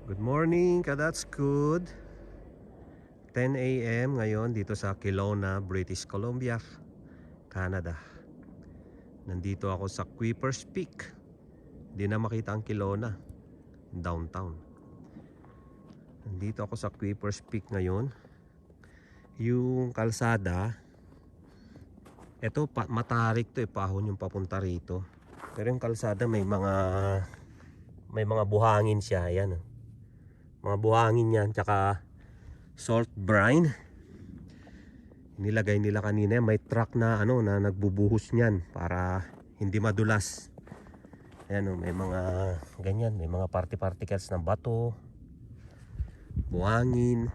Good morning, that's good. 10 a.m. ngayon dito sa Kelowna, British Columbia, Canada. Nandito ako sa Quipers Peak. Hindi na makita ang Kelowna, downtown. Nandito ako sa Quipers Peak ngayon. Yung kalsada, eto matarik to, pahon yung papunta rito. Pero yung kalsada may mga buhangin siya, yan. Mga buhangin yan, tsaka salt brine. Nilagay nila kanina, may truck na na nagbubuhos niyan para hindi madulas. Ayan, may mga ganyan, may mga particles ng bato, buhangin.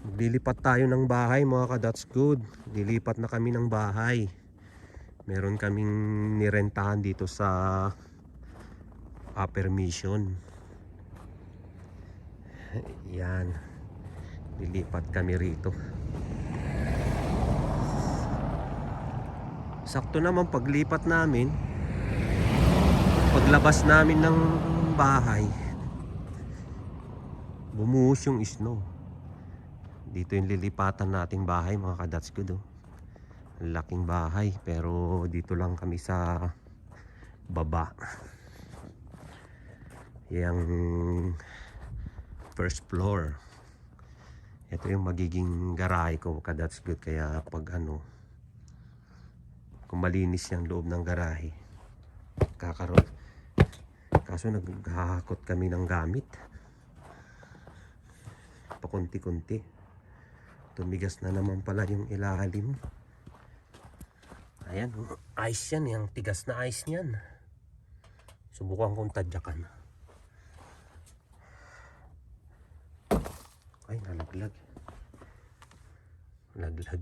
Maglilipat tayo ng bahay mga ka-that's good. Lilipat na kami ng bahay. Meron kaming nirentahan dito sa Upper Mission. Yan, lilipat kami rito. Sakto naman paglipat namin, paglabas namin ng bahay, bumuhos yung snow. Dito yung lilipatan nating bahay mga ka-that's good. Laking bahay pero dito lang kami sa baba. Yang first floor. Ito yung magiging garahe ko ka-that's good. Kaya pag kung malinis yung loob ng garahe, kakaroon. Kaso naghahakot kami ng gamit pakunti-kunti. Tumigas na naman pala yung ilalim. Ayan, ice yan, yung tigas na ice niyan. Subukan kong tadyakan. Ay, nalaglag. Laglag.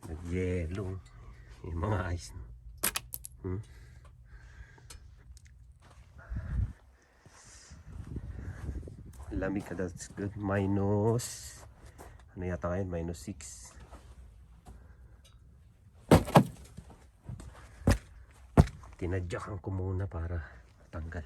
Nag-yellow yung mga ice. Lamig ka, that's good. Minus ano yata ngayon? Minus 6. Tinadyakan ko muna para tanggal.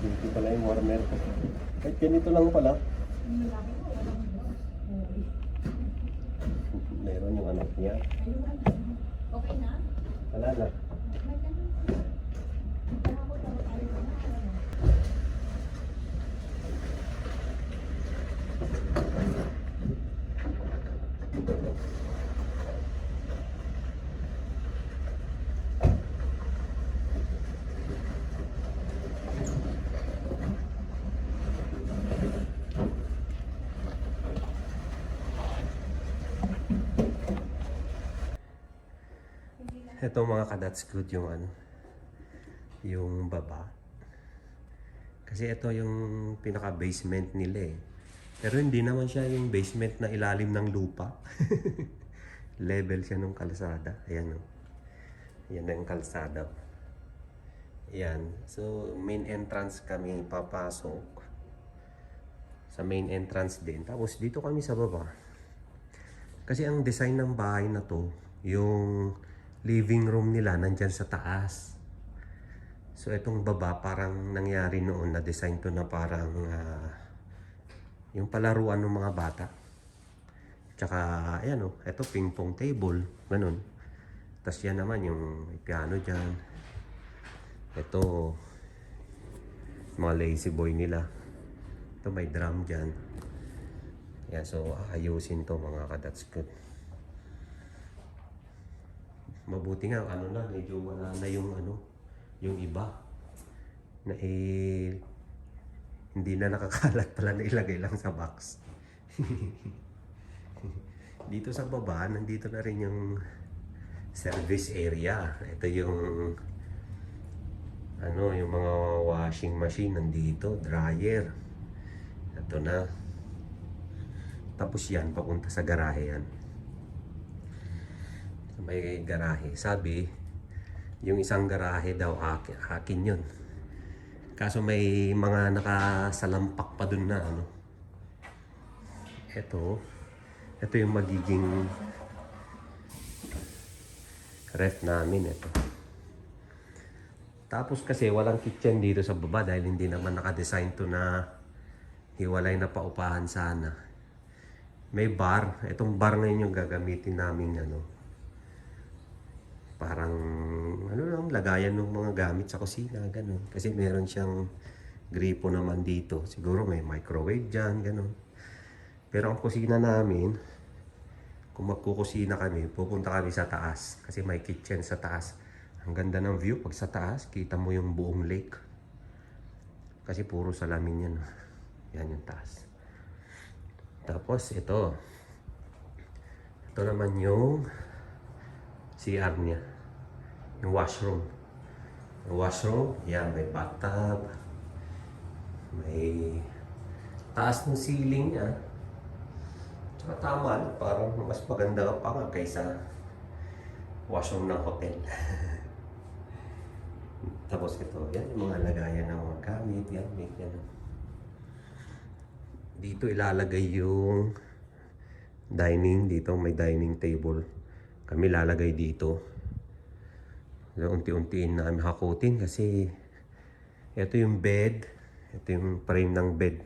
Hindi pala yung warmer ko. Kahit ganito lang pala. Meron yung anak niya. Okay na? Wala na. Ito mga ka-that's good yung yung baba. Kasi ito yung pinaka basement nila eh. Pero hindi naman siya yung basement na ilalim ng lupa. Level siya ng kalsada. Ayan o. Yan ang kalsada. Ayan. So main entrance kami papasok. Sa main entrance din. Tapos dito kami sa baba. Kasi ang design ng bahay na to, yung living room nila nandyan sa taas. So itong baba parang nangyari noon na design to na parang yung palaruan ng mga bata. Tsaka ayan oh, ito ping pong table, ganun. Tapos yan naman yung may piano dyan. Ito mga lazy boy nila. Ito may drum dyan. Yan, so ayusin to mga kadats good. Mabuti nga ano na, medyo wala na yung ano, yung iba na hindi na nakakalat pala na ilagay lang sa box. Dito sa baba, nandito na rin yung service area. Ito yung ano, yung mga washing machine nandito, dryer. Ito na. Tapos yan, papunta sa garahe yan. May garahe. Sabi, yung isang garahe daw akin yun. Kaso may mga nakasalampak pa dun na ano. Ito yung magiging ref namin ito. Tapos kasi walang kitchen dito sa baba dahil hindi naman naka-design to na hiwalay na paupahan sana. May bar. Itong bar ngayon yung gagamitin namin ano. Parang ano lang, lagayan ng mga gamit sa kusina, ganun. Kasi meron siyang gripo naman dito. Siguro may microwave dyan, ganun. Pero ang kusina namin, kung magkukusina kami, pupunta kami sa taas. Kasi may kitchen sa taas. Ang ganda ng view pag sa taas, kita mo yung buong lake. Kasi puro salamin yan. Yan yung taas. Tapos ito. Ito naman yung CR niya. Yung washroom. Yung washroom, yan, may bathtub. May taas ng ceiling niya. Tsaka tama, parang mas maganda pa nga kaysa washroom ng hotel. Tapos ito, yan yung mga lagayan ng mga gamit. Yan, yan. Dito ilalagay yung dining. Dito may dining table. Kami lalagay dito. So, unti-untiin na kami hakutin kasi ito yung bed. Ito yung frame ng bed.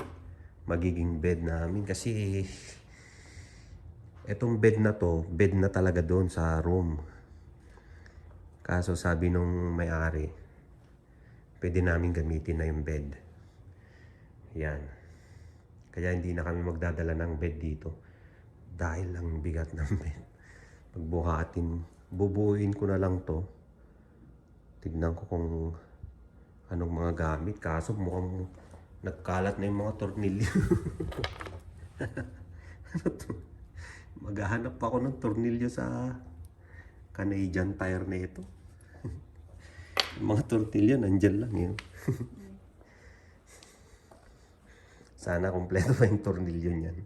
Magiging bed namin kasi itong bed na to, bed na talaga doon sa room. Kaso sabi nung may-ari, pwede namin gamitin na yung bed. Yan. Kaya hindi na kami magdadala ng bed dito. Dahil lang bigat ng bed. Pagbuhatin, bubuuin ko na lang to. Tignan ko kung anong mga gamit. Kaso mukhang nagkalat na yung mga tornilyo. Ano to? Maghahanap ako ng tornilyo sa Canadian Tire na ito. Mga tornilyo nandyan lang yun. Sana kompleto pa yung tornilyo niyan.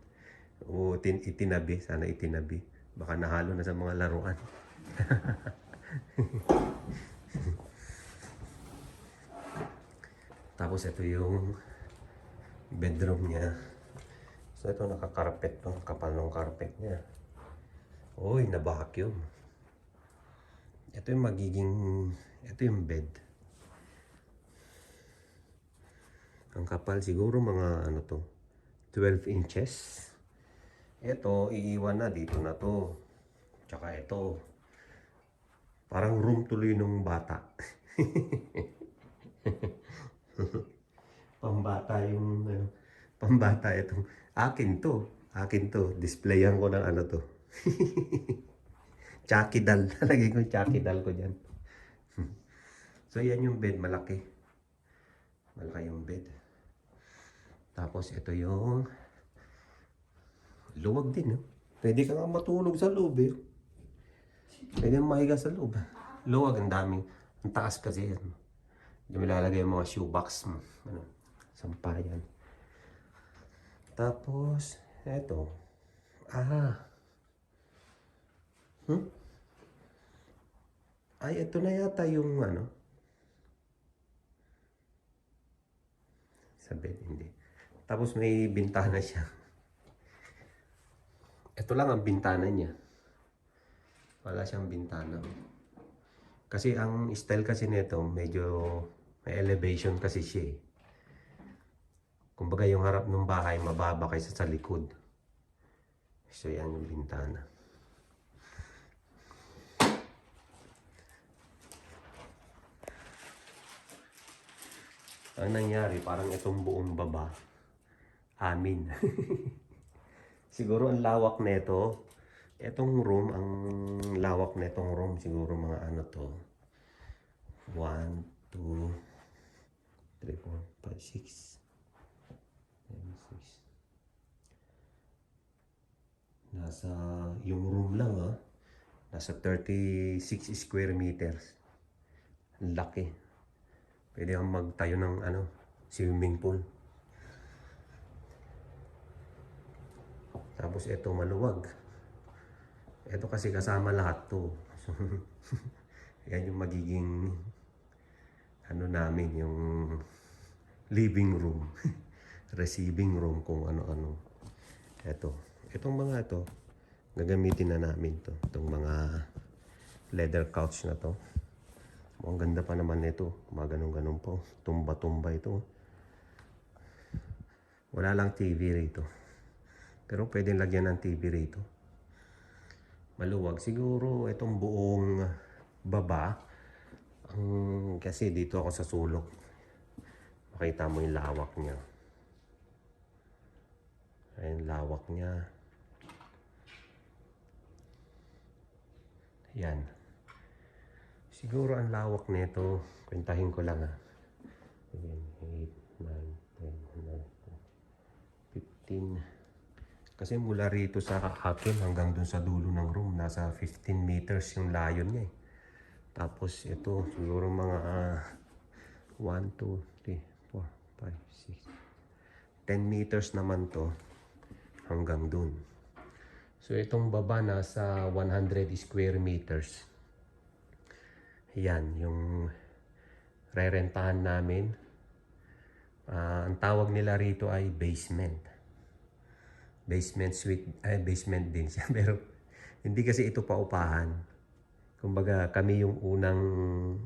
O itinabi, sana itinabi. Baka nahalo na sa mga laruan. Tapos ito yung bedroom niya. So ito nakakarpet to, kapal ng carpet niya. Uy, na-vacuum. Ito yung magiging, ito yung bed. Ang kapal siguro mga ano to, 12 inches. Ito, iiwan na dito na to. Tsaka ito, parang room tuloy nung bata. Pambata yung ano, pambata itong akin to. Displayan ko ng ano to. Chucky doll. Lagay ko Chucky doll ko diyan. So yan yung bed, malaki. Malaki yung bed. Tapos ito yung luwag din, no? Pwede ka nga matulog sa loob, eh. Pwede kang mahiga sa loob. Luwag, ang daming. Ang taas kasi yan. Diyan ilalagay yung mga shoebox mo. Ano, sampayan. Tapos, eto. Ay, ito na yata yung ano. Sa bed, hindi. Tapos may bintana siya. Ito lang ang bintana niya. Wala siyang bintana. Kasi ang style kasi nito medyo May elevation kasi siya eh. Kumbaga yung harap ng bahay mababa kaysa sa likod. So yan yung bintana. Ang nangyari, parang itong buong baba, amin. Siguro ang lawak nito, itong room, ang lawak nitong room, siguro mga ano to, 1, 2, 3, 4, 5, 6, 6. Nasa, yung room lang nasa 36 square meters. Ang laki. Pwede kang magtayo ng swimming pool. Tapos ito maluwag. Ito kasi kasama lahat to. So, yan yung magiging namin, yung living room. Receiving room, kung ano-ano. Itong mga ito, gagamitin na namin to. Itong mga leather couch na to. Ang ganda pa naman nito. Ganun-ganun po. Tumba-tumba ito. Wala lang TV rito. Pero pwedeng lagyan ng TV rito. Maluwag. Siguro itong buong baba. Kasi dito ako sa sulok. Makita mo yung lawak niya. Ayun, lawak niya. Yan. Siguro ang lawak nito, kwentahin ko lang 7, 8, 9, 10, 11, 12, 15. Kasi mula rito sa akin hanggang dun sa dulo ng room, nasa 15 meters yung layon niya eh. Tapos ito, siguro mga 1, 2, 3, 4, 5, 6. 10 meters naman to hanggang dun. So itong baba nasa 100 square meters. Yan, yung rerentahan namin. Ang tawag nila rito ay basement. Basement suite, basement din siya. Pero hindi kasi ito paupahan. Kumbaga kami yung unang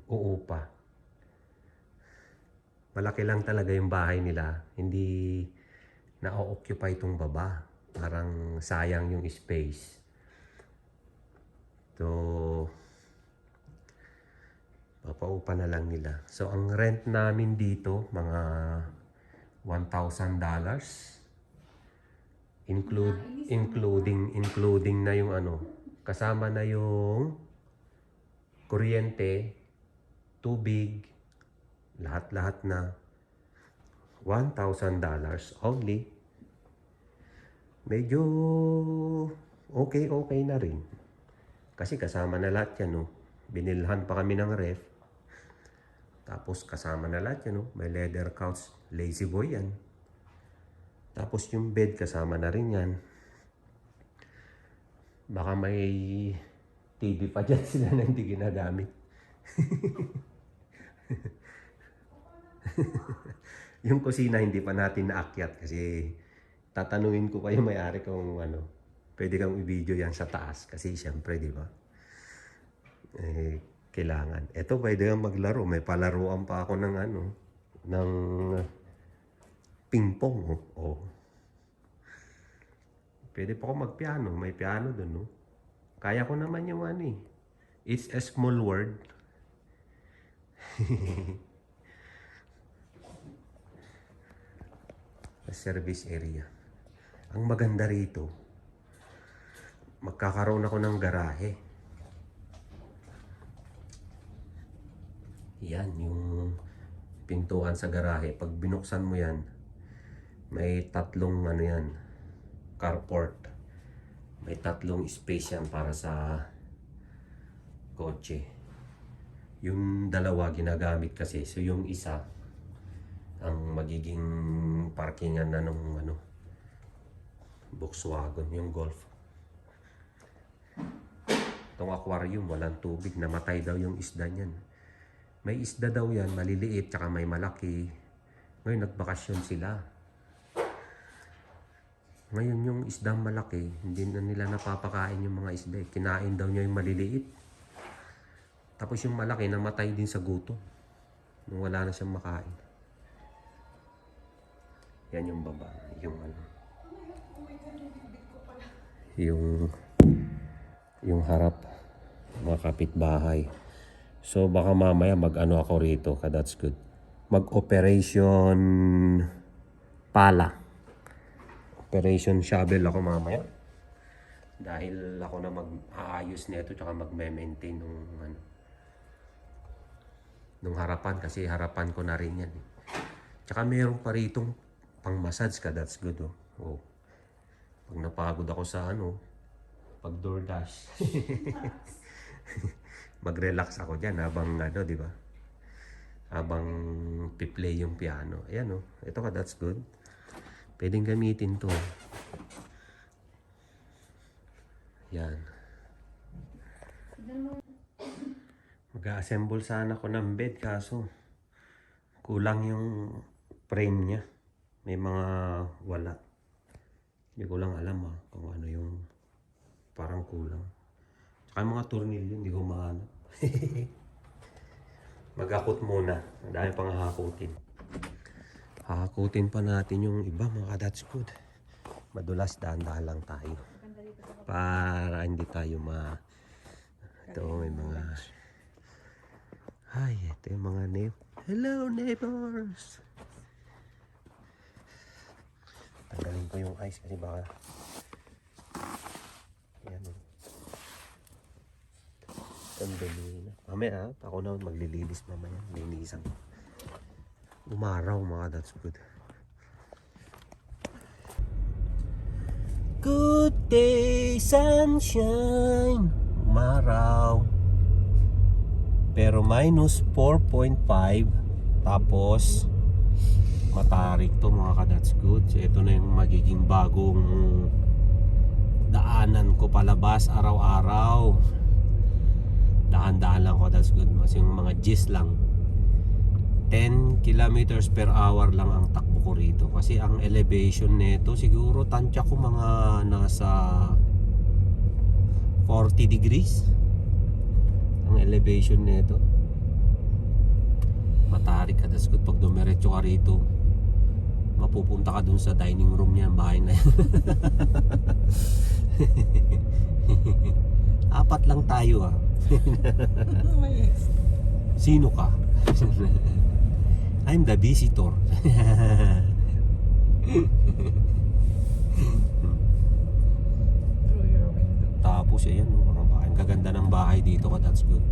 uupa. Malaki lang talaga yung bahay nila. Hindi na-occupy itong baba. Parang sayang yung space. So, papaupa na lang nila. So, ang rent namin dito, mga $1,000. Including na yung kasama na yung kuryente, tubig, lahat-lahat na $1,000 only. Medyo okay na rin. Kasi kasama na lahat yan, Binilhan pa kami ng ref. Tapos kasama na lahat yan, May leather couch, lazy boy yan. Tapos yung bed kasama na rin yan. Baka may TV pa dyan sila na hindi ginagamit. Yung kusina hindi pa natin naakyat kasi tatanungin ko pa yung may-ari kung pwede kang i-video yan sa taas kasi siyempre, di ba? Kailangan. Ito pwede kang maglaro. May palaruan pa ako ng ng ping pong. Pwede pa ako magpiano. May piano dun, Kaya ko naman yung It's a small world. Service area. Ang maganda rito, magkakaroon ako ng garahe. Yan, yung pintuan sa garahe. Pag binuksan mo yan, may tatlong carport. May tatlong space yan para sa kotse. Yung dalawa ginagamit kasi. So yung isa, ang magiging parkingan na nung Volkswagen, yung Golf. Itong aquarium, walang tubig. Namatay daw yung isda niyan. May isda daw yan, maliliit, tsaka may malaki. Ngayon, nagbakasyon sila. Ngayon, yung isdang malaki, hindi na nila napapakain yung mga isda. Kinain daw niya yung maliliit. Tapos yung malaki, namatay din sa gutom. Nung wala na siyang makain. Yan yung baba. Yung ano. Yung harap. Mga kapitbahay. So baka mamaya mag-ano ako rito. That's good. Mag-operation pala. Operation shovel ako mamaya. Dahil ako na mag-aayos nito tsaka magme-maintain nung harapan kasi harapan ko na rin yan. Tsaka meron pa ritong pang massage ka, that's good oh. Oh. Pag napagod ako sa pag DoorDash. Mag-relax ako diyan habang di ba? Habang pi-play yung piano. Ayan oh. Ito ka, that's good. Pwedeng gamitin to. Yan. Mag-assemble sana ako ng bed kaso kulang yung frame niya. May mga wala. Hindi ko lang alam kung ano yung parang kulang. Tsaka yung mga tornilyo hindi ko mahanap. Mag-akot muna. Dahil pang hakutin. Hakutin pa natin yung iba mga that's good. Madulas dahan-dahan lang tayo. Para hindi tayo ito may mga ito yung mga hello neighbors. Tanggalin ko yung ice kasi baka yan ang dumi na mamaya ako na maglilinis mamaya linisan umaraw mga that's good. Good day, sunshine, umaraw. Pero minus 4.5. Tapos, matarik to mga ka-that's good. So, ito na yung magiging bagong daanan ko palabas araw-araw. Daan-daan lang ko, that's good. Mas yung mga G's lang. 10 kilometers per hour lang ang takbo ko rito kasi ang elevation nito siguro tansya ko mga nasa 40 degrees ang elevation nito. Matarik ka das pag dumiretso ka rito mapupunta ka dun sa dining room niya ang bahay na yan. Apat lang tayo Sino ka? I'm the visitor. Tapos ayan mga bahay. Ang gaganda ng bahay dito ka, that's good.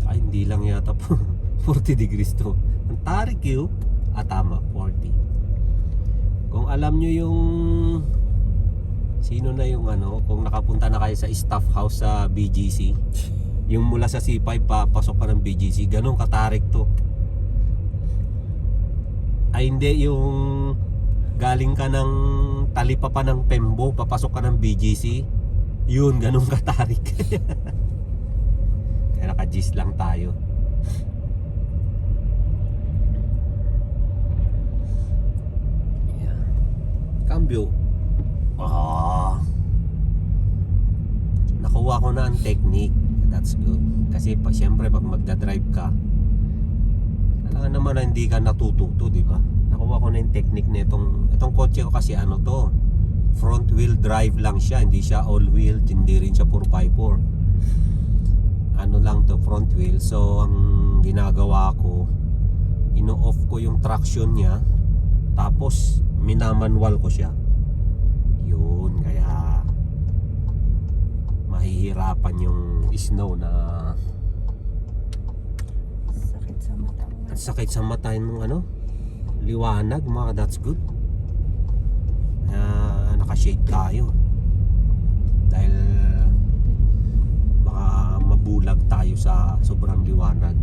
Ay hindi lang yata 40 degrees to. Ang tarik yun. Tama, 40. Kung alam nyo yung sino na yung kung nakapunta na kayo sa staff house sa BGC, yung mula sa C5 papasok ka ng BGC, ganun katarik to. Ay hindi yung galing ka ng Talipapa ng Pembo papasok ka ng BGC, yun ganun katarik. Kaya naka-G's lang tayo. Yeah. Cambio. Nakuha ko na ang technique, that's good. Kasi siyempre pag magdadrive ka kailangan naman na hindi ka natututo, di ba? Nakuha ko na yung technique na itong kotse ko kasi to front wheel drive lang siya, hindi siya all wheel, hindi rin siya 4x4. Lang to front wheel. So ang ginagawa ko, ino-off ko yung traction niya, tapos minamanwal ko siya. Yun, kaya mahihirapan yung snow na sakit sa mata yung liwanag mga that's good. Naka-shade tayo dahil baka mabulag tayo sa sobrang liwanag.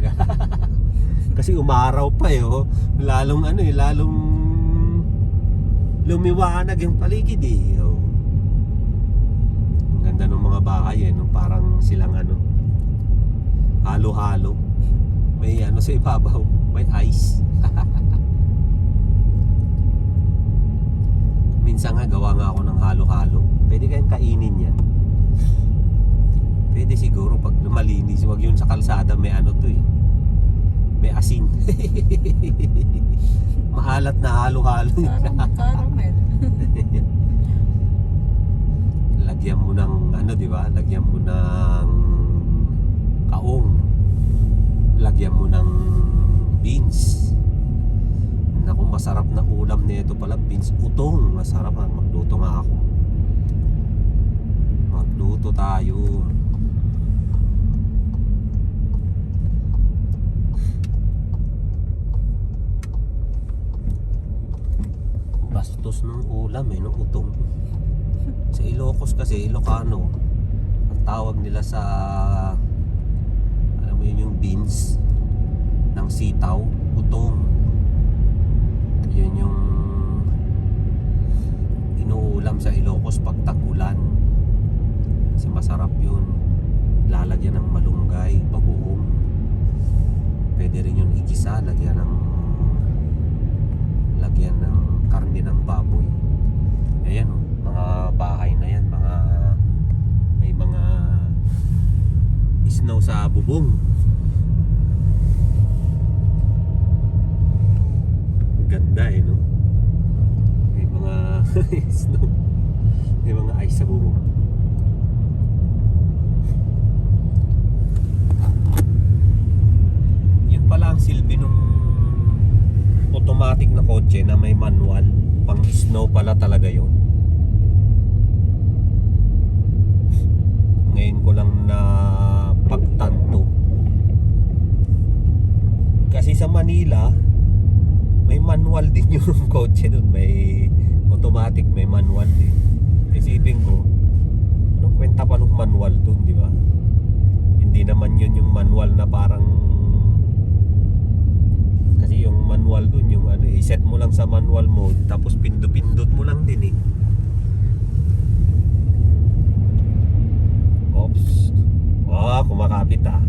Kasi umaraw pa lalong lalong lumiwanag yung paligid Ang ganda ng mga bahay parang silang halo-halo. May sa ibabaw, may ice. Minsan nga gawa nga ako ng halo-halo. Pwede kayong kainin yan. Pwede siguro pag lumalinis, wag yun sa kalsada, may may asin. Maalat na halo-halo. Caramel. Lagyan mo ng ano, di ba? Lagyan mo ng kaong. Lagyan mo ng beans. Naku, masarap na ulam nito pala, beans utong. Masarap ha. Magluto nga ako. Magluto tayo. Bastos ng ulam no, utong. Sa Ilocos kasi, Ilocano, ang tawag nila sa, alam mo yun, yung beans ng sitaw, utong. Yun yung inuulam sa Ilocos pag tag-ulan. Kasi masarap yun. Lalagyan ng malunggay, bagoong. Pwede rin yun igisa, lagyan ng karne ng baboy. Ayan o, mga bahay na yan, may mga snow sa bubong. Ganda no? May mga snow, may mga ice sa bubong. Yun pala ang silbi nung automatic na kotse na may manual. Pang snow pala talaga yun. Ngayon ko lang na pagtanto. Kasi sa Manila may manual din yung kotse dun. May automatic, may manual din. Isipin ko, anong kwenta pa nung manual dun, di ba? Hindi naman yun yung manual na parang, kasi yung manual dun, yung ano, i-set mo lang sa manual mode, tapos pindot mo lang din eh. Oops. Kumakapit ah.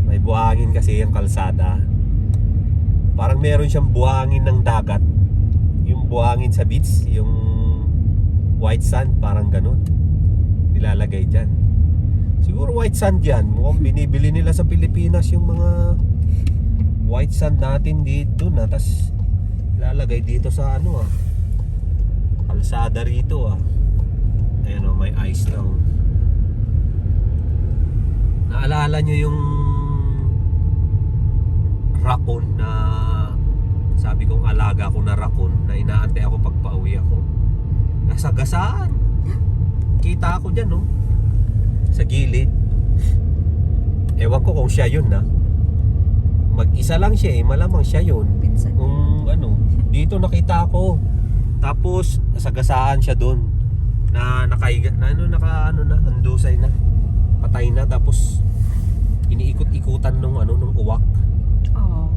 May buhangin kasi yung kalsada. Parang meron siyang buhangin ng dagat. Yung buhangin sa beach, yung white sand, parang ganun. Nilalagay dyan. Siguro white sand yan. Mukhang binibili nila sa Pilipinas yung mga white sand natin dito na, tas lalagay dito sa ano kalsada rito ayan o, may ice lang. Naalala nyo yung raccoon na sabi kong alaga ko na raccoon na inaantay ako pag pauwi ako? Nasa gasaan. Kita ako dyan no, sa gilid. Ewan ko kung siya yun na mag-isa lang siya malamang siya yun. Pinsan Kung ano, dito nakita ako. Tapos nasagasaan siya doon. Na nakaiga na handusay na. Patay na, tapos iniikot-ikutan nung uwak. Oh.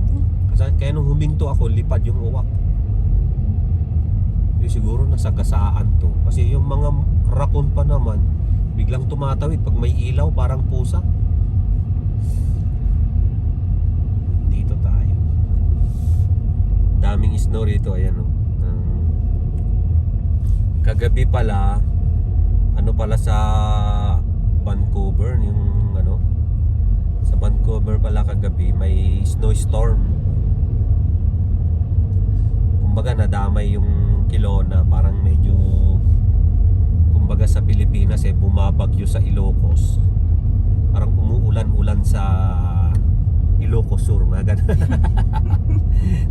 Kasi kaya nung huminto ako, lipad yung uwak. Di siguro nasagasaan to. Kasi yung mga raccoon pa naman, biglang tumatawid pag may ilaw, parang pusa. Dito tayo. Daming snow rito, ayan o. Kagabi pala, sa Vancouver, yung sa Vancouver pala kagabi, may snowstorm. Kumbaga nadamay yung Kelowna, parang medyo, kumbaga sa Pilipinas bumabagyo sa Ilocos. Parang umuulan-ulan sa Ilocos Sur, mga ganun.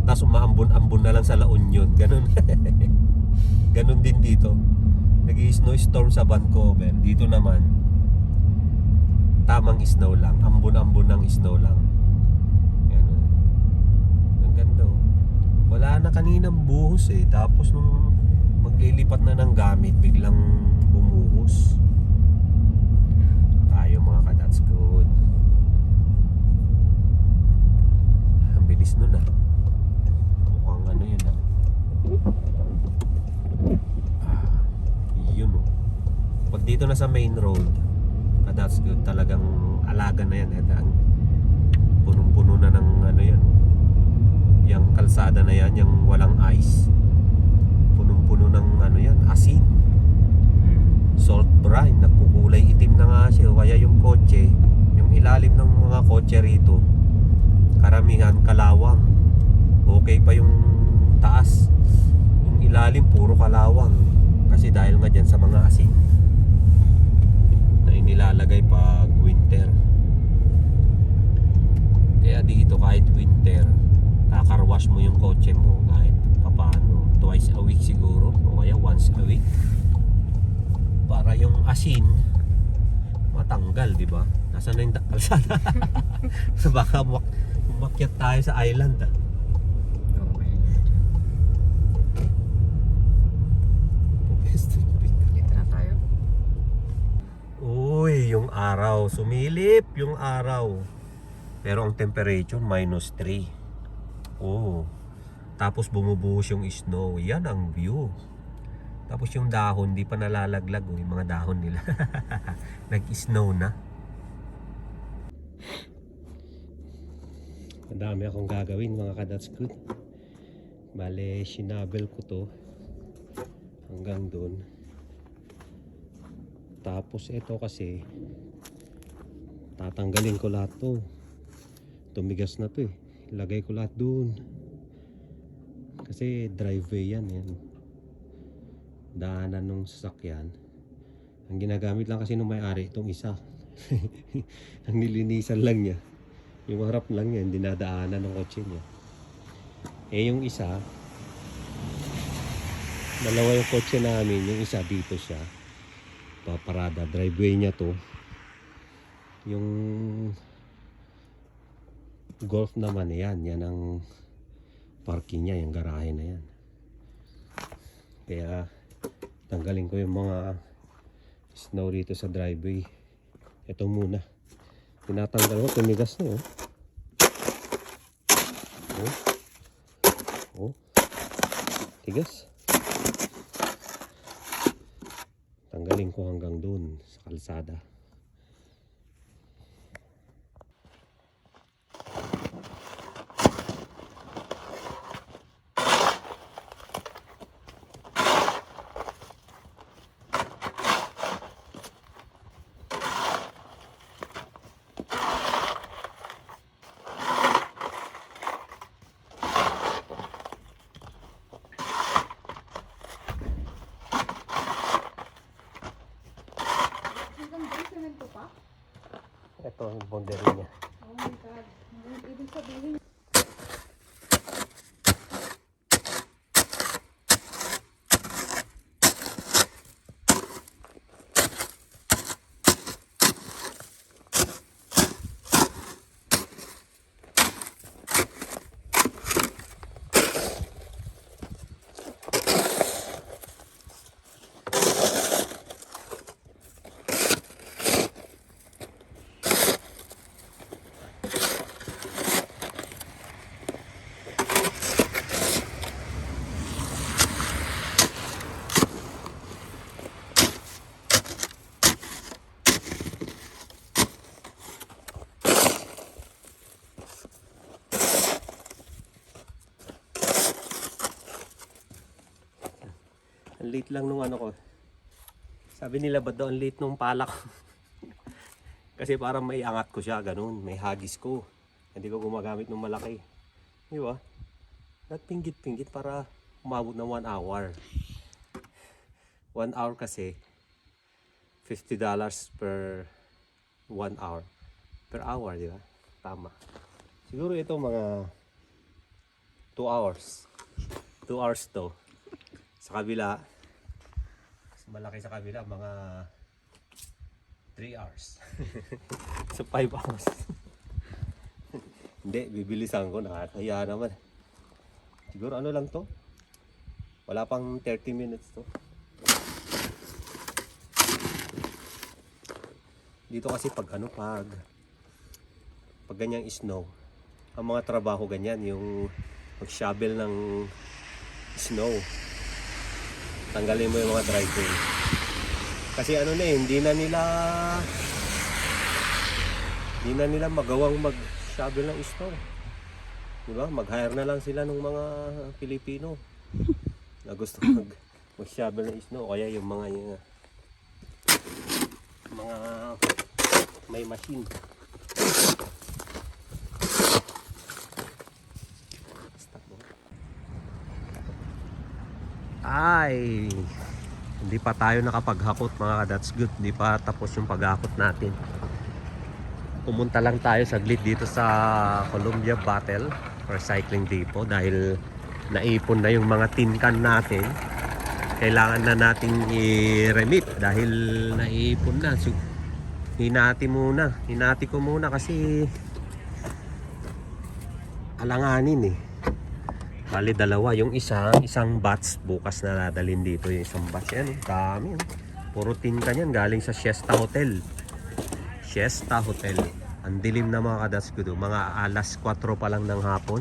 Tapos umaambon-ambon na lang sa La Union, ganun. Ganun din dito. Nag-i-snowstorm sa Vancouver. Dito naman tamang snow lang, ambon-ambon ng snow lang. Ganun. Ang ganda oh. Wala na kaninang buhos tapos nung maglilipat na ng gamit, biglang bumuhos. Tayo mga ka-that's good. Ang bilis nun mukhang yun yun pag dito na sa main road, that's good, talagang alaga na yan punong-puno na ng yan, yung kalsada na yan, yung walang ice, punong-puno ng yan, asin, salt brine, nagkukulay itim na nga siya. Kaya yung kotse, yung ilalim ng mga kotse rito, karamihan kalawang. Okay pa yung taas, yung ilalim puro kalawang, kasi dahil nga dyan sa mga asin na inilalagay pag winter. Kaya dito kahit winter, kakarwash mo yung kotse mo kahit papaano, twice a week siguro o kaya once a week, para yung asin matanggal, di ba? Nasaan na yung kalsada? So baka umakyat tayo sa island, ah. Okay. Dito na tayo. Uy, yung araw, sumilip yung araw. Pero ang temperature -3. Oh. Tapos bumubuhos yung snow. Yan ang view. Tapos yung dahon, di pa nalalaglag, oh, yung mga dahon nila. Nag-snow na. Madami akong gagawin, mga ka-That's Good. Bale, sinabel ko to hanggang doon. Tapos ito kasi tatanggalin ko lahat to. Tumigas na to eh. Ilagay ko lahat doon. Kasi driveway yan. Daanan ng sasakyan. Ang ginagamit lang kasi nung may-ari itong isa. Ang nilinisan lang niya. Yung harap lang yan, dinadaanan ng kotse niya. Eh yung isa, dalawa yung kotse namin. Yung isa dito siya. Paparada. Driveway niya to. Yung Golf naman yan. Yan ang parking niya. Yung garahe na yan. Kaya tanggalin ko yung mga snow dito sa driveway. Ito muna. Tinatanggal ko. Tumigas na, oh. Oh. Tigas. Tanggalin ko hanggang doon sa kalsada. Ito ang boundary niya. Oh my God. Ibig sabihin. Ang late lang nung ano ko. Sabi nila ba't daw ang late nung palak? Kasi parang may angat ko siya, ganun. May hagis ko. Hindi ko gumagamit ng malaki. Di ba? At pinggit-pinggit para umabot ng 1 hour. 1 hour kasi $50 per 1 hour. Per hour, di ba? Tama. Siguro ito mga 2 hours. 2 hours to. Sa kabila, malaki sa kabila, mga 3 hours. So 5 hours. Hindi, bibilisan ko, nakakaya naman. Siguro ano lang to, wala pang 30 minutes to. Dito kasi pag ganyang snow, ang mga trabaho ganyan, yung mag-shovel ng snow, tanggalin mo yung mga driveway. Kasi ano na eh, hindi na nila magawang mag-shovel ng snow. Diba? Mag-hire na lang sila ng mga Pilipino na gusto mag-shovel ng snow. Kaya yung mga may machine. Ay, hindi pa tayo nakapaghakot mga That's Good. Hindi pa tapos yung paghakot natin. Pumunta lang tayo saglit dito sa Columbia Bottle Recycling Depot dahil naipon na yung mga tin can natin. Kailangan na nating i-remit dahil naipon na. So, hinati ko muna kasi alanganin eh. Bali dalawa, yung isang batch bukas na dadalhin dito, yung isang batch yan, dami. Puro tin can yan, galing sa Siesta Hotel. Siesta Hotel. Ang dilim na mga That's Good, mga alas 4 pa lang ng hapon.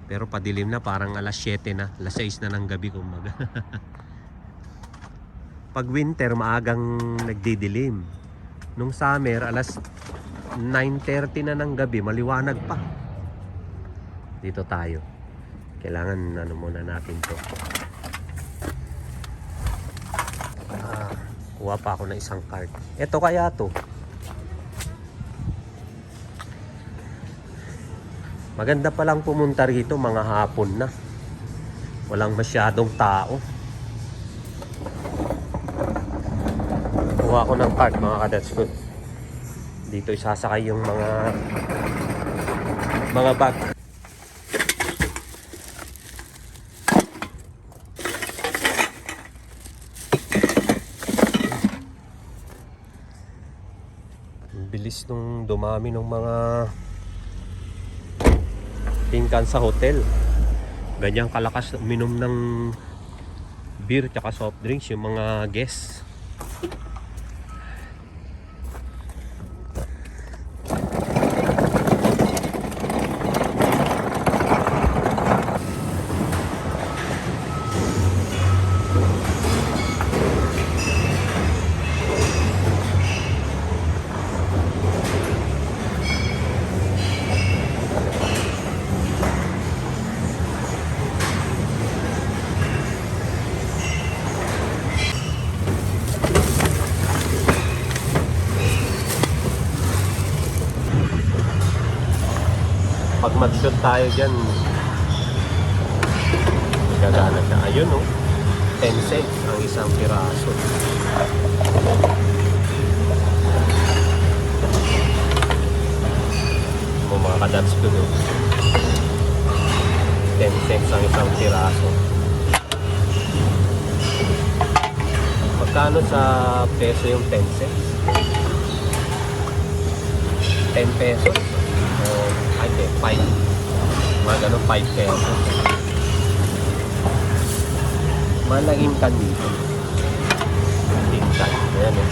Pero padilim na, parang alas 7 na, alas 6 na ng gabi kumaga. Pag winter, maagang nagdidilim. Nung summer, alas 9:30 na ng gabi, maliwanag pa. Dito tayo. Kailangan muna natin to. Kuha pa ako ng isang card. Ito kaya to. Maganda palang pumunta rito mga hapon na. Walang masyadong tao. Kuha ako ng card mga That's Good. Dito isasakay yung mga bag. Bilis nung dumami ng mga tin can sa hotel. Ganyang kalakas uminom ng beer tsaka soft drinks yung mga guests. Pag mag-shoot tayo dyan, gagana siya. Ayun oh, 10 cents ang isang piraso. Mga That's Good oh. 10 cents ang isang piraso. Magkano sa peso yung 10 cents? 10 pesos? Ay, 5. Mga ganun, 5 pesos. Malaging can dito. Tintan. Ayan eh.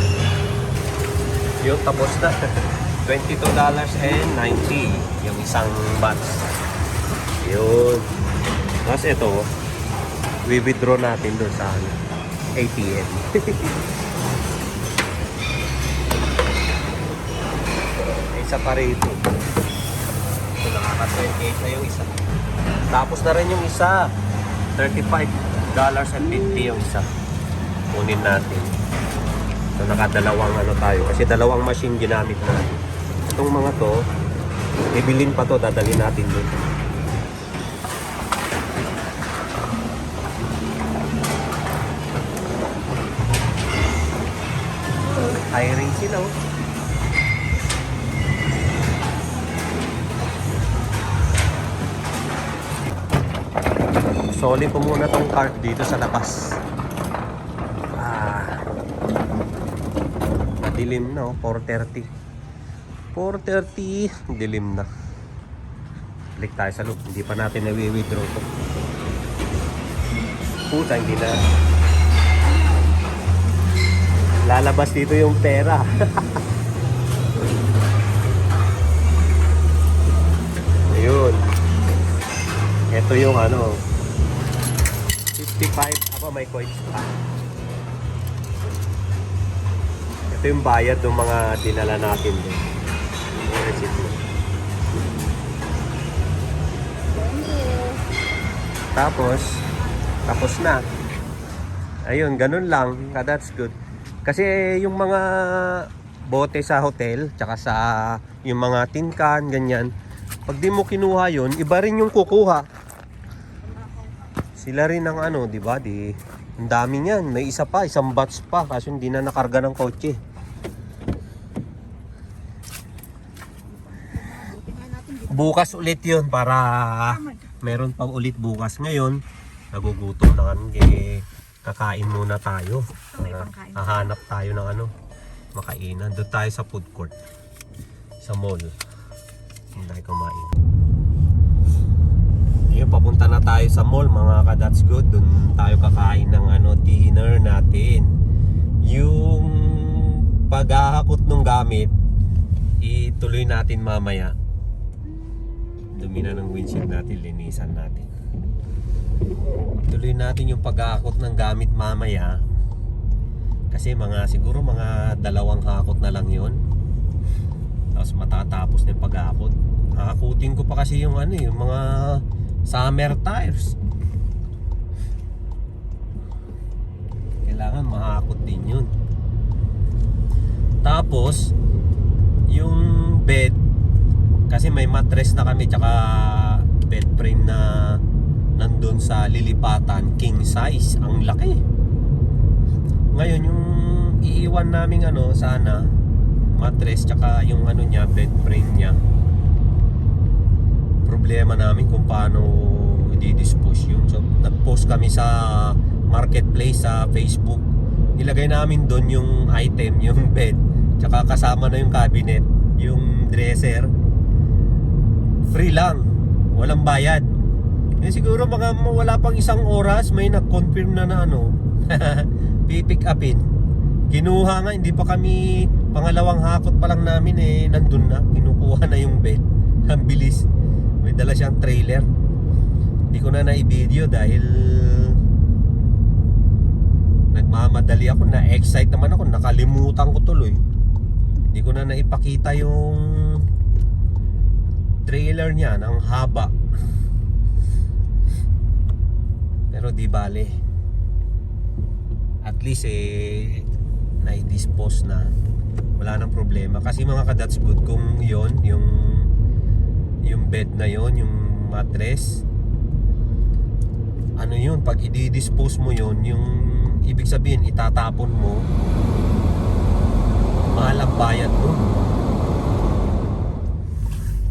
Yung tapos na. $22.90 yung isang batch. Yun. Tapos ito, we-withdraw natin doon sa ATM. Isa pa rito. So, nakaka-28 na yung isa. Tapos na rin yung isa. $35.50 yung isa. Kunin natin. So, nakadalawang tayo. Kasi dalawang machine ginamit natin. Itong mga to, bibilin pa to, dadalhin natin doon. Hiring sila oh. Soli ko muna tong cart dito sa labas. Dilim na oh, 4:30. 4:30, dilim na. Balik tayo sa loob, hindi pa natin na-withdraw to. Puta, hindi na. Lalabas dito yung pera. Ayun. Ito yung 55, may coins pa. Ito yung bayad ng mga dinala natin din. Yung receipt mo. Tapos na. Ayun, ganun lang. That's good. Kasi yung mga bote sa hotel, tsaka sa yung mga tin can, ganyan, pag di mo kinuha yun, iba rin yung kukuha. Sila rin ang ano, di ba? Ang dami niyan. May isa pa, isang batch pa. Kaso hindi na nakarga ng kotse. Bukas ulit yun para meron pa ulit bukas. Ngayon, nagugutom na kami. Kakain muna tayo. Hahanap tayo ng ano, makainan. Doon tayo sa food court. Sa mall. Doon tayo kumain. Ngayon, papunta na tayo sa mall mga ka-That's Good. Doon tayo kakain ng ano, dinner natin. Yung paghahakot ng gamit, ituloy natin mamaya. Dumi na ng windshield natin, linisan natin. Ituloy natin yung paghahakot ng gamit mamaya. Kasi siguro mga 2 hakot na lang yun. Tapos matatapos na yung paghahakot. Hakutin ko pa kasi yung ano, yung mga summer tires. Kailangan mahakot din yun. Tapos yung bed, kasi may mattress na kami tsaka bed frame na nandun sa lilipatan, king size, ang laki. Ngayon yung iiwan naming ano, sana mattress tsaka yung ano niya, bed frame niya, problema namin kung paano i-dispose yun. So nag-post kami sa marketplace sa Facebook. Nilagay namin doon yung item, yung bed, tsaka kasama na yung cabinet, yung dresser. Free lang, walang bayad. Siguro wala pang 1 oras may nag-confirm na ano pipick upin. Kinuha nga, hindi pa kami, pangalawang hakot pa lang namin nandun na, kinukuha na yung bed. Ang bilis. May dala siyang trailer. Hindi ko na na-video dahil nagmamadali ako, na-excite naman ako, nakalimutan ko tuloy. Hindi ko na naipakita yung trailer niya, ang haba. Pero di bale, at least na-dispose na, wala nang problema. Kasi mga ka-That's Good, kung yon yung bed na yon, yung mattress, ano yun, pag i-dispose mo yon, yung ibig sabihin itatapon mo, mahal ang bayad mo.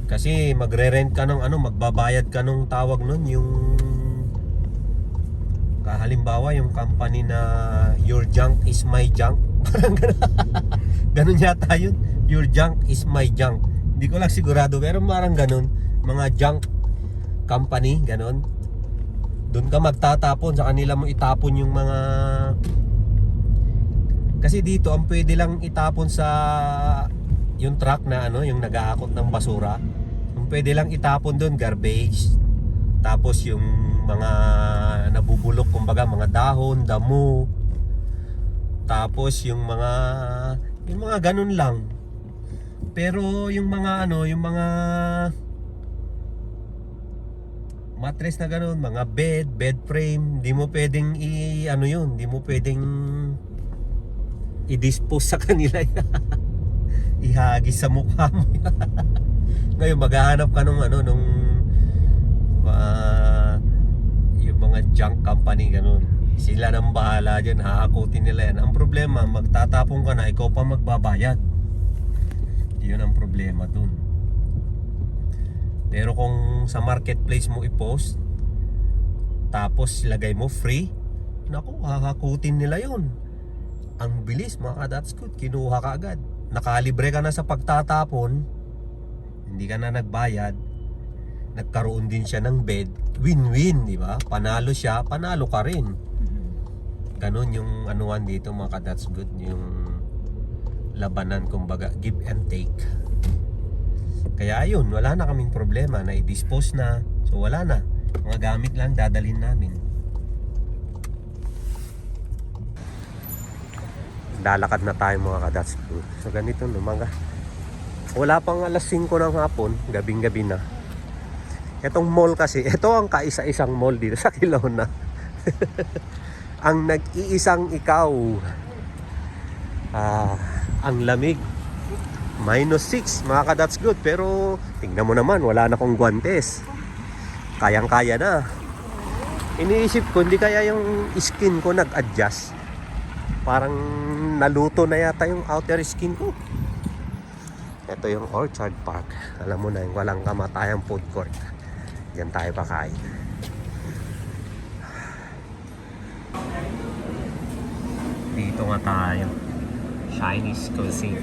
Kasi magre-rent ka ng ano, magbabayad ka nung tawag nun, yung halimbawa yung company na Your Junk is My Junk. Parang ganun yata yun. Your Junk is My Junk. Hindi ko lang sigurado, pero parang ganun. Mga junk company, ganun. Doon ka magtatapon, sa kanila mo itapon yung mga, kasi dito ang pwede lang itapon sa yung truck na ano, yung nag-aakot ng basura. Ang pwede lang itapon doon, garbage. Tapos yung mga nabubulok, kumbaga mga dahon, damo. Tapos yung mga ganun lang. Pero yung mga ano, yung mga mattress na ganun, mga bed frame, hindi mo pwedeng hindi mo pwedeng i-dispose sa kanila. Ihagis sa mukha mo. Ngayon maghahanap ka nung yung mga junk company ganun. Sila nang bahala dyan, haakutin nila yan. Ang problema, magtatapon ka na, ikaw pa magbabayad. Yun ang problema dun. Pero kung sa marketplace mo i-post, tapos lagay mo free, naku, hahakutin nila yun. Ang bilis, mga That's Good, kinuha ka agad. Nakalibre ka na sa pagtatapon, hindi ka na nagbayad, nagkaroon din siya ng bed, win-win, di ba? Panalo siya, panalo ka rin. Ganon yung anuan dito, mga That's Good, yung labanan, kumbaga, give and take. Kaya ayun, wala na kaming problema, na i-dispose na, so wala na, mga gamit lang dadalhin namin. Lalakad na tayo, mga That's Good. So ganito umaga, wala pang alas 5 ng hapon, gabing-gabi na. Etong mall kasi, ito ang kaisa-isang mall dito sa Kelowna. Ang nag-iisang ikaw. Ang lamig. -6, mga That's Good. Pero tingnan mo naman, wala na akong guwantes. Kayang-kaya na. Iniisip ko, hindi kaya yung skin ko nag-adjust. Parang naluto na yata yung outer skin ko. Ito yung Orchard Park. Alam mo na yung walang kamatayang food court. Diyan tayo pakain. Dito nga tayo. Chinese cuisine.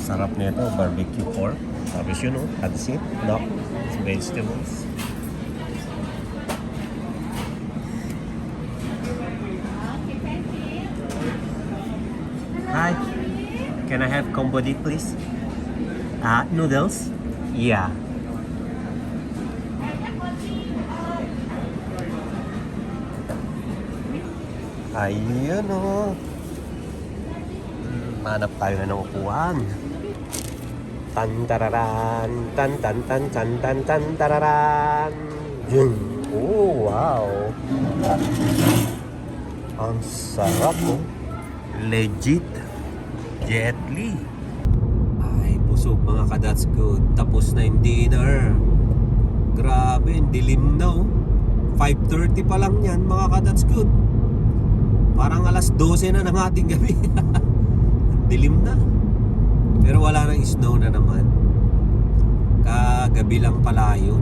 Sarap nito, barbecue pork. Tapos yun, that's it. No, it's vegetables. Hi, can I have combo D please? Noodles? Yeah. Ayun o. Manap tayo na ng upuan. Tan tararan, tan tan tan tan tan tan tararan. Yun. Oh, wow. Ang sarap oh. Legit. Jet Li. Ay, busog mga ka-that's good. Tapos na yung dinner. Grabe, dilim na oh. 5:30 pa lang yan mga ka-that's good. Parang alas 12 na ng ating gabi. Dilim na. Pero wala nang snow na naman. Kagabi lang pala yun.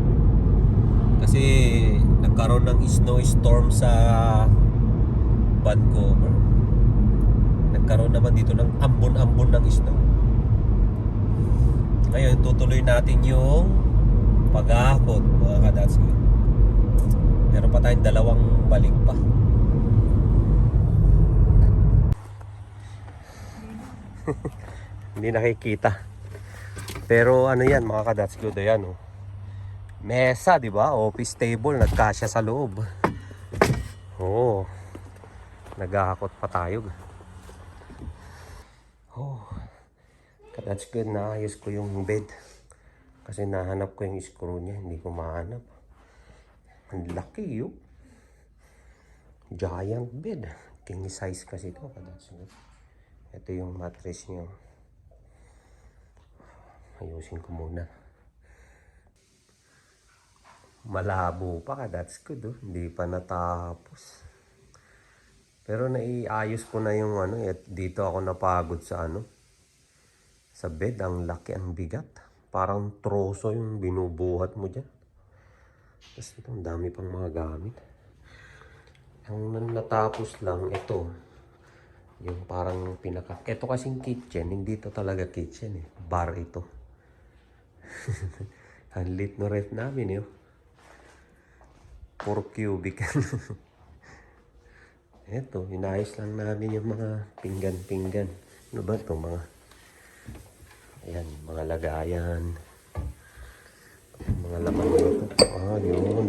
Kasi nagkaroon ng snow storm sa Vancouver. Nagkaroon naman dito ng ambon-ambon ng snow. Ngayon tutuloy natin yung paghahakot mga ka-that's good. Meron pa tayong dalawang balik pa. Hindi nakikita. Pero ano yan mga ka-that's good, ayan oh. Mesa, di ba? Office table, nagkasya sa loob. Oh. Naghahakot pa tayo. Oh. Ka-that's good, naayos ko yung bed. Kasi nahanap ko yung screw niya, hindi ko mahanap. Ang laki yun. Giant bed. King size kasi ito, ka-that's good. Ito yung mattress nyo. Ayusin ko muna. Malabo pa ka, that's good oh. Hindi pa natapos. Pero naiayos ko na yung ano, dito ako napagod sa ano. Sa bed, ang laki, ang bigat. Parang troso yung binubuhat mo dyan. Tapos ito, ang dami pang mga gamit. Ang natapos lang, ito. Yung parang pinaka... Ito kasing kitchen, hindi ito talaga kitchen eh. Bar ito. Ang lit no ref namin yun. 4 cubic. Ito, inayos lang namin yung mga pinggan-pinggan. Ano ba ito? Mga... Ayan, mga lagayan. Mga laman nito. Ah, yun.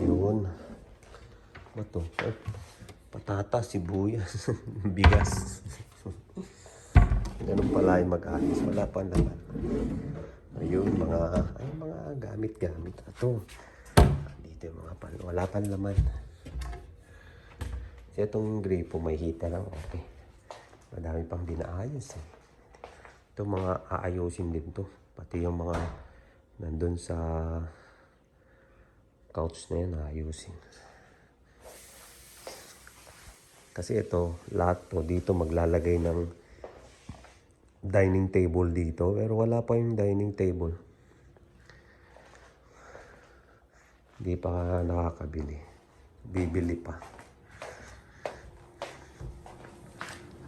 Yun. Ano ito? Patatas, sibuyas, bigas. Ganun pala yung mag-ayos. Wala pa naman. Ayun, mga gamit-gamit. Ito. Dito yung mga pan. Wala pa laman. Kasi itong gripo may hita lang. Okay. Madami pang dinaayos eh. Ito mga aayusin din to. Pati yung mga nandun sa couch na yan aayusin. Kasi ito, lahat to, dito maglalagay ng dining table dito. Pero wala pa yung dining table. Hindi pa nakakabili. Bibili pa.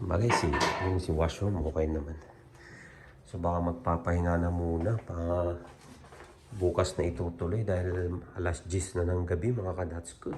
Bagay yung si washroom, okay naman. So baka magpapahinga na muna. Bukas na itutuloy dahil alas 10 na ng gabi mga ka-that's good.